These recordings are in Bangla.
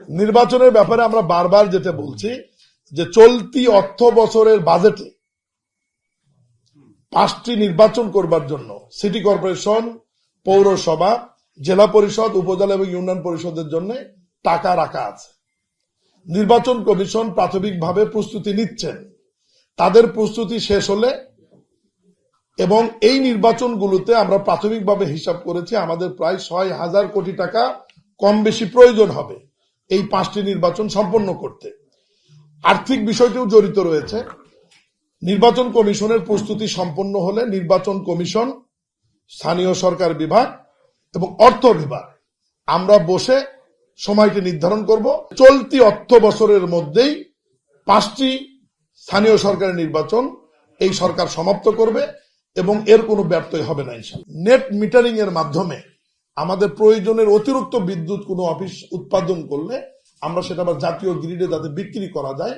নির্বাচনের ব্যাপারে আমরা বারবার যেটা বলছি যে চলতি অর্থ বছরের বাজেটে 5টি নির্বাচন করবার জন্য সিটি কর্পোরেশন, পৌরসভা, জেলা পরিষদ, উপজেলা এবং ইউনিয়ন পরিষদের জন্য টাকা রাখা আছে। নির্বাচন কমিশন প্রাথমিকভাবে প্রস্তুতি নিচ্ছেন। তাদের প্রস্তুতি শেষ হলে এবং এই নির্বাচনগুলোতে আমরা প্রাথমিকভাবে হিসাব করেছি আমাদের প্রায় 6,000 কোটি টাকা কম বেশি প্রয়োজন হবে এই 5টি নির্বাচন সম্পন্ন করতে। আর্থিক বিষয়টিও জড়িত রয়েছে। নির্বাচন কমিশনের প্রস্তুতি সম্পন্ন হলে নির্বাচন কমিশন, স্থানীয় সরকার বিভাগ এবং অর্থ বিভাগ আমরা বসে সময়টি নির্ধারণ করব। চলতি অর্থ বছরের মধ্যেই 5টি স্থানীয় সরকারের নির্বাচন এই সরকার সমাপ্ত করবে এবং এর কোনো ব্যর্থই হবে না ইনশাআল্লাহ। নেট মিটারিং এর মাধ্যমে আমাদের প্রয়োজনের অতিরিক্ত বিদ্যুৎ কোনো অফিস উৎপাদন করলে আমরা সেটা আবার জাতীয় গ্রিডে যাতে বিক্রি করা যায়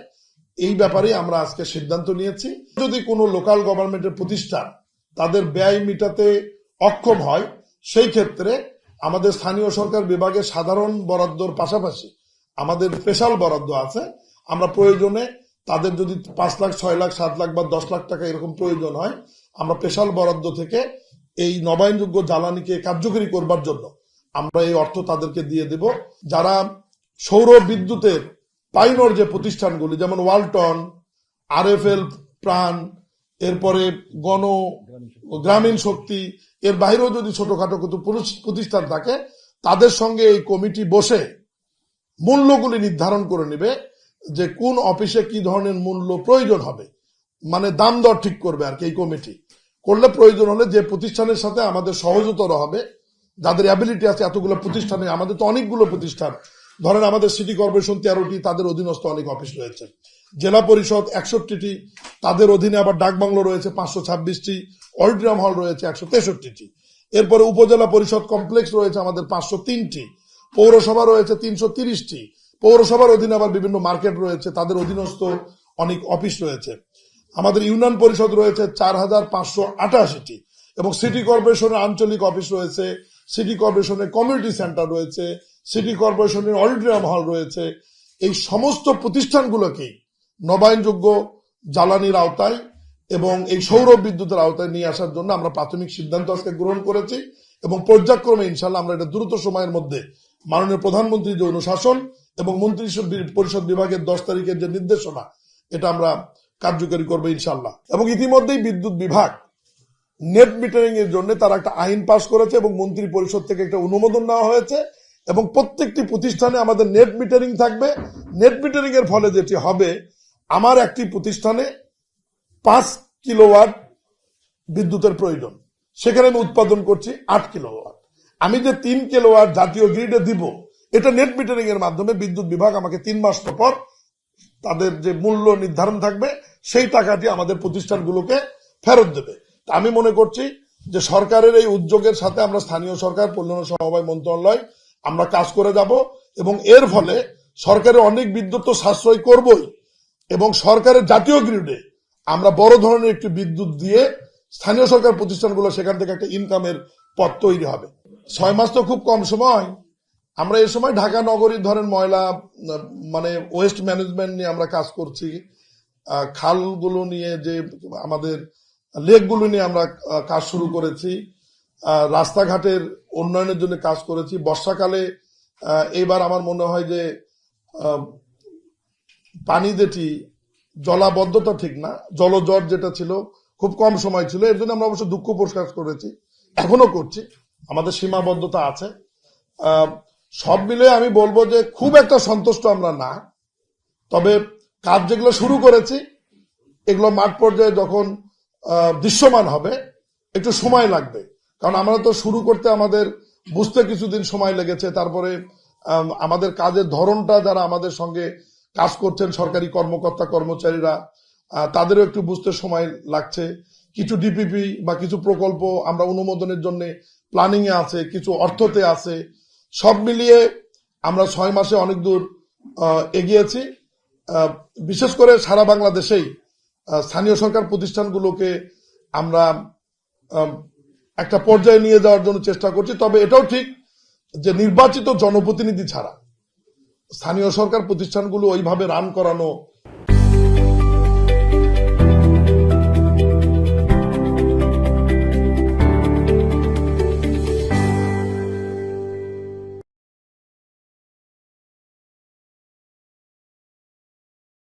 এই ব্যাপারে আমরা আজকে সিদ্ধান্ত নিয়েছি। যদি কোনো লোকাল গভর্নমেন্টের প্রতিষ্ঠান তাদের ব্যয় মেটাতে অক্ষম হয় সেই ক্ষেত্রে আমাদের স্থানীয় সরকার বিভাগে সাধারণ বরাদ্দর পাশাপাশি আমাদের স্পেশাল বরাদ্দ আছে। আমরা প্রয়োজনে তাদের যদি 5 লাখ, 6 লাখ, 7 লাখ বা 10 লাখ টাকা এরকম প্রয়োজন হয় আমরা স্পেশাল বরাদ্দ থেকে এই নবায়নযোগ্য জ্বালানিকে কার্যকরী করবার জন্য আমরা এই অর্থ তাদেরকে দিয়ে দেব। যারা সৌর বিদ্যুতের পাইনর যে প্রতিষ্ঠানগুলি যেমন ওয়ালটন, RFL প্রাণ, এরপরে গ্রামীণ শক্তি, এর বাইরেও যদি ছোটখাটো কিছু প্রতিষ্ঠান থাকে তাদের সঙ্গে এই কমিটি বসে মূল্যগুলি নির্ধারণ করে নেবে যে কোন অফিসে কি ধরনের মূল্য প্রয়োজন হবে, মানে দাম দর ঠিক করবে আর কি। এই কমিটি করলে প্রয়োজন হলে যে প্রতিষ্ঠানের সাথে আমাদের সহজতর হবে, যাদের অ্যাবিলিটি আছে এতগুলো প্রতিষ্ঠানে, আমাদের তো অনেকগুলো প্রতিষ্ঠান, ধরেন আমাদের সিটি কর্পোরেশন 13টি, তাদের অধীনস্থ অনেক অফিস রয়েছে, জেলা পরিষদ 61টি, তাদের অধীনে আবার ডাকবাংলো রয়েছে 526টি, অডিটোরিয়াম হল রয়েছে 163টি, এরপরে উপজেলা পরিষদ কমপ্লেক্স রয়েছে আমাদের 503টি, পৌরসভা রয়েছে 330টি, পৌরসভার অধীনে আবার বিভিন্ন মার্কেট রয়েছে, তাদের অধীনস্থ অনেক অফিস রয়েছে, আমাদের ইউনিয়ন পরিষদ রয়েছে 4,588টি এবং সিটি কর্পোরেশনের আঞ্চলিক অফিস রয়েছে, সিটি কর্পোরেশনের কমিউনিটি সেন্টার রয়েছে, সিটি কর্পোরেশনের অডিটোরিয়াম হল রয়েছে। এই সমস্ত প্রতিষ্ঠানগুলোকেই নবায়নযোগ্য জ্বালানির আওতায় এবং এই সৌর বিদ্যুতের আওতায় নিয়ে আসার জন্য আমরা প্রাথমিক সিদ্ধান্ত আজকে গ্রহণ করেছি এবং পর্যায়ক্রমে ইনশাল্লাহ আমরা এটা দ্রুত সময়ের মধ্যে মাননীয় প্রধানমন্ত্রীর যে অনুশাসন এবং মন্ত্রী পরিষদ বিভাগের 10 তারিখের যে নির্দেশনা এটা আমরা কার্যকরী করবো ইনশাল্লাহ। এবং ইতিমধ্যেই বিদ্যুৎ বিভাগ নেট মিটারিং এর জন্য তারা একটা আইন পাশ করেছে এবং মন্ত্রী পরিষদ থেকে একটা অনুমোদন নেওয়া হয়েছে এবং প্রত্যেকটি প্রতিষ্ঠানে আমাদের নেট মিটারিং থাকবে। নেট মিটারিং এর ফলে যেটি হবে, আমার একটি প্রতিষ্ঠানে 5 কিলোওয়াট বিদ্যুতের প্রয়োজন, সেখানে আমি উৎপাদন করছি 8 কিলোওয়াট। আমি যে 3 কিলোওয়াট জাতীয় গ্রিডে দিব, এটা নেট মিটারিং এর মাধ্যমে বিদ্যুৎ বিভাগ আমাকে 3 মাস পর তাদের যে মূল্য নির্ধারণ থাকবে সেই টাকাটি আমাদের প্রতিষ্ঠানগুলোকে ফেরত দেবে। আমি মনে করছি যে সরকারের এই উদ্যোগের সাথে আমরা স্থানীয় সরকার, পল্লী সমবায় মন্ত্রণালয় আমরা কাজ করে যাব এবং এর ফলে সরকারের অনেক বিদ্যুৎ তো সাশ্রয় করবই এবং সরকারের জাতীয় গ্রিডে আমরা বড় ধরনের একটি বিদ্যুৎ দিয়ে স্থানীয় সরকার প্রতিষ্ঠানগুলো সেখান থেকে একটা ইনকামের পথ তৈরি হবে। 6 মাস তো খুব কম সময়। আমরা এই সময় ঢাকা নগরীর ধরেন ময়লা মানে ওয়েস্ট ম্যানেজমেন্ট নিয়ে আমরা কাজ করছি, খালগুলো নিয়ে যে আমাদের লেকগুলো নিয়ে আমরা কাজ শুরু করেছি, রাস্তাঘাটের উন্নয়নের জন্য কাজ করেছি। বর্ষাকালে এইবার আমার মনে হয় যে পানি যেটি জলাবদ্ধতা ঠিক না, জলজট যেটা ছিল খুব কম সময় ছিল, এর জন্য আমরা অবশ্য দুঃখ প্রকাশ করেছি, এখনো করছি, আমাদের সীমাবদ্ধতা আছে। সব মিলে আমি বলবো যে খুব একটা সন্তুষ্ট আমরা না, তবে কাজ যেগুলো শুরু করেছি এগুলো মাঠ পর্যায়ে যখন দৃশ্যমান হবে একটু সময় লাগবে, কারণ আমরা তো শুরু করতে আমাদের বুঝতে কিছুদিন সময় লেগেছে। তারপরে আমাদের কাজের ধরনটা যারা আমাদের সঙ্গে কাজ করছেন সরকারি কর্মকর্তা কর্মচারীরা তাদেরও একটু বুঝতে সময় লাগছে। কিছু ডিপিপি বা কিছু প্রকল্প আমরা অনুমোদনের জন্য প্ল্যানিং এ আছে, কিছু অর্থতে আছে। সব মিলিয়ে আমরা 6 মাসে অনেক দূর এগিয়েছি। বিশেষ করে সারা বাংলাদেশেই স্থানীয় সরকার প্রতিষ্ঠানগুলোকে আমরা একটা পর্যায়ে নিয়ে যাওয়ার জন্য চেষ্টা করছি। তবে এটাও ঠিক যে নির্বাচিত জনপ্রতিনিধি ছাড়া স্থানীয় সরকার প্রতিষ্ঠানগুলো ওইভাবে রান করানো